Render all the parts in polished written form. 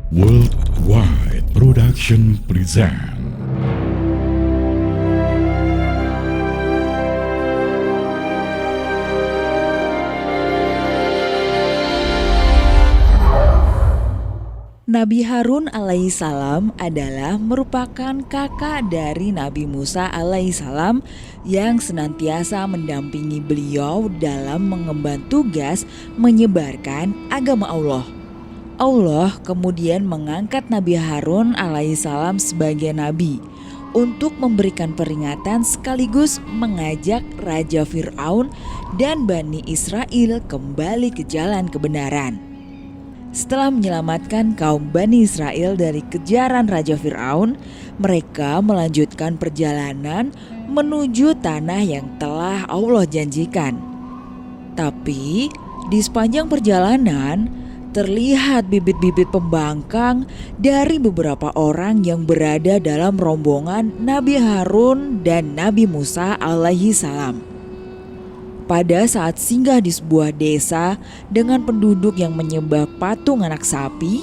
Worldwide Production present. Nabi Harun alaihissalam adalah merupakan kakak dari Nabi Musa alaihissalam yang senantiasa mendampingi beliau dalam mengemban tugas menyebarkan agama Allah. Allah kemudian mengangkat Nabi Harun alaihissalam sebagai nabi untuk memberikan peringatan sekaligus mengajak Raja Fir'aun dan Bani Israel kembali ke jalan kebenaran. Setelah menyelamatkan kaum Bani Israel dari kejaran Raja Fir'aun, mereka melanjutkan perjalanan menuju tanah yang telah Allah janjikan. Tapi di sepanjang perjalanan terlihat bibit-bibit pembangkang dari beberapa orang yang berada dalam rombongan Nabi Harun dan Nabi Musa alaihi salam. Pada saat singgah di sebuah desa dengan penduduk yang menyembah patung anak sapi,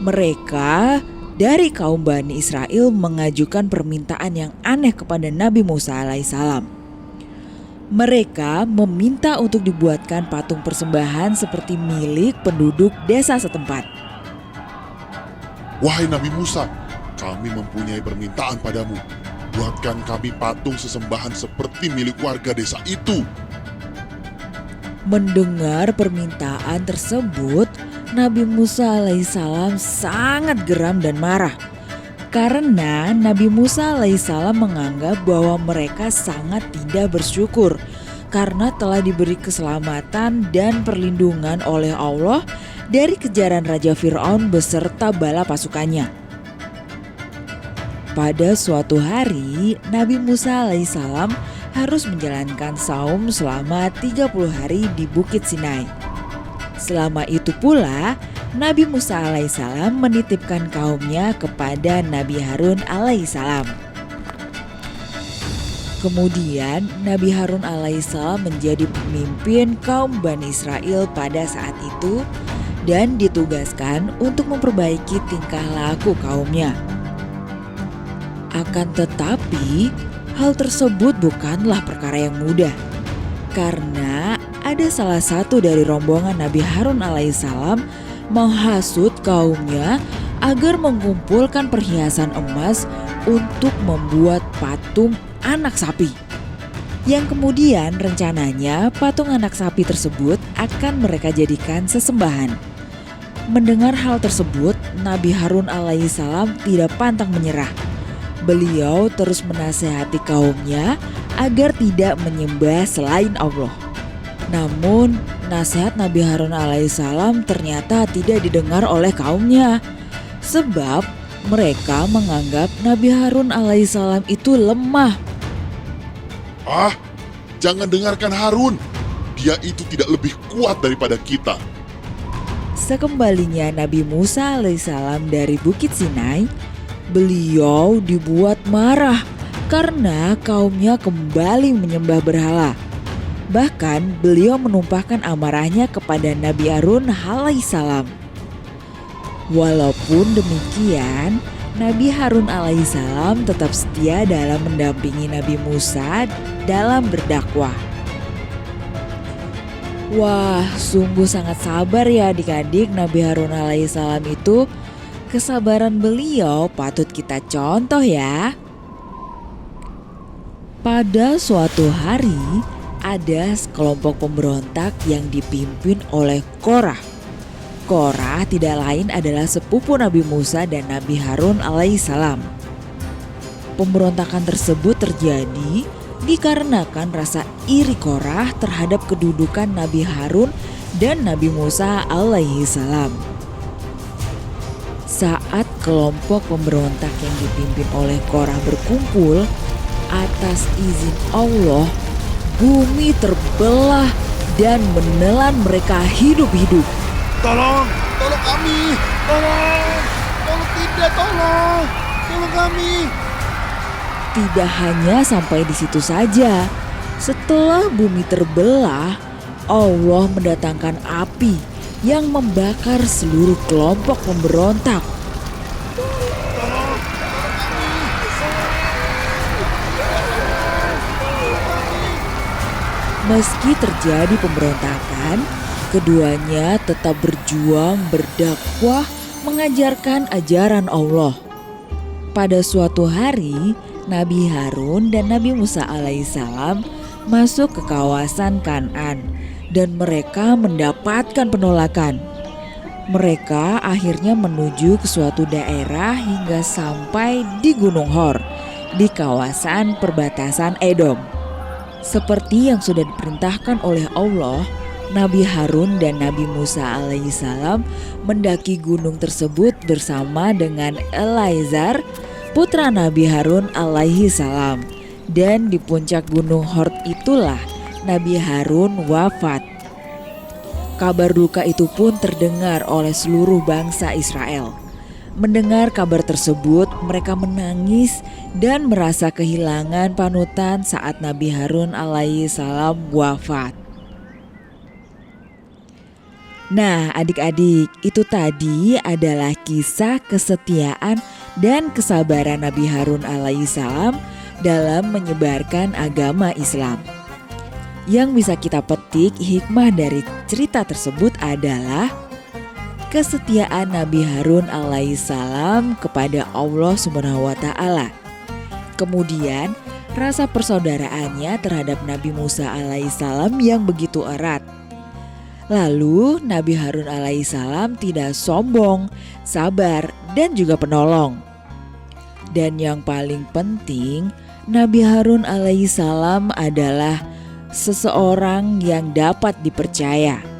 mereka dari kaum Bani Israel mengajukan permintaan yang aneh kepada Nabi Musa alaihissalam. Mereka meminta untuk dibuatkan patung persembahan seperti milik penduduk desa setempat. Wahai Nabi Musa, kami mempunyai permintaan padamu. Buatkan kami patung sesembahan seperti milik warga desa itu. Mendengar permintaan tersebut, Nabi Musa alaihissalam sangat geram dan marah. Karena Nabi Musa alaihissalam menganggap bahwa mereka sangat tidak bersyukur karena telah diberi keselamatan dan perlindungan oleh Allah dari kejaran Raja Fir'aun beserta bala pasukannya. Pada suatu hari, Nabi Musa alaihissalam harus menjalankan saum selama 30 hari di Bukit Sinai. Selama itu pula, Nabi Musa alaihissalam menitipkan kaumnya kepada Nabi Harun alaihissalam. Kemudian Nabi Harun alaihissalam menjadi pemimpin kaum Bani Israel pada saat itu dan ditugaskan untuk memperbaiki tingkah laku kaumnya. Akan tetapi, hal tersebut bukanlah perkara yang mudah, karena ada salah satu dari rombongan Nabi Harun alaihissalam menghasut kaumnya agar mengumpulkan perhiasan emas untuk membuat patung anak sapi. Yang kemudian rencananya patung anak sapi tersebut akan mereka jadikan sesembahan. Mendengar hal tersebut, Nabi Harun alaihissalam tidak pantang menyerah. Beliau terus menasihati kaumnya agar tidak menyembah selain Allah. Namun nasihat Nabi Harun alaihissalam ternyata tidak didengar oleh kaumnya. Sebab mereka menganggap Nabi Harun alaihissalam itu lemah. Jangan dengarkan Harun. Dia itu tidak lebih kuat daripada kita. Sekembalinya Nabi Musa alaihissalam dari Bukit Sinai, beliau dibuat marah karena kaumnya kembali menyembah berhala. Bahkan beliau menumpahkan amarahnya kepada Nabi Harun alaihissalam. Walaupun demikian, Nabi Harun alaihissalam tetap setia dalam mendampingi Nabi Musa dalam berdakwah. Wah, sungguh sangat sabar ya adik-adik Nabi Harun alaihissalam itu. Kesabaran beliau patut kita contoh ya. Pada suatu hari, ada sekelompok pemberontak yang dipimpin oleh Korah. Korah tidak lain adalah sepupu Nabi Musa dan Nabi Harun alaihissalam. Pemberontakan tersebut terjadi dikarenakan rasa iri Korah terhadap kedudukan Nabi Harun dan Nabi Musa alaihissalam. Saat kelompok pemberontak yang dipimpin oleh Korah berkumpul, atas izin Allah, bumi terbelah dan menelan mereka hidup-hidup. Tolong kami, tolong tidak, tolong kami. Tidak hanya sampai di situ saja, setelah bumi terbelah, Allah mendatangkan api yang membakar seluruh kelompok pemberontak Meski terjadi pemberontakan, keduanya tetap berjuang berdakwah mengajarkan ajaran Allah. Pada suatu hari, Nabi Harun dan Nabi Musa alaihissalam masuk ke kawasan Kan'an dan mereka mendapatkan penolakan. Mereka akhirnya menuju ke suatu daerah hingga sampai di Gunung Hor di kawasan perbatasan Edom. Seperti yang sudah diperintahkan oleh Allah, Nabi Harun dan Nabi Musa alaihissalam mendaki gunung tersebut bersama dengan Elazar, putra Nabi Harun alaihissalam. Dan di puncak gunung Hor itulah Nabi Harun wafat. Kabar duka itu pun terdengar oleh seluruh bangsa Israel. Mendengar kabar tersebut, mereka menangis dan merasa kehilangan panutan saat Nabi Harun alaihissalam wafat. Nah, adik-adik, itu tadi adalah kisah kesetiaan dan kesabaran Nabi Harun alaihissalam dalam menyebarkan agama Islam. Yang bisa kita petik hikmah dari cerita tersebut adalah kesetiaan Nabi Harun alaihissalam kepada Allah Subhanahu wa taala. Kemudian rasa persaudaraannya terhadap Nabi Musa alaihissalam yang begitu erat. Lalu Nabi Harun alaihissalam tidak sombong, sabar dan juga penolong. Dan yang paling penting, Nabi Harun alaihissalam adalah seseorang yang dapat dipercaya.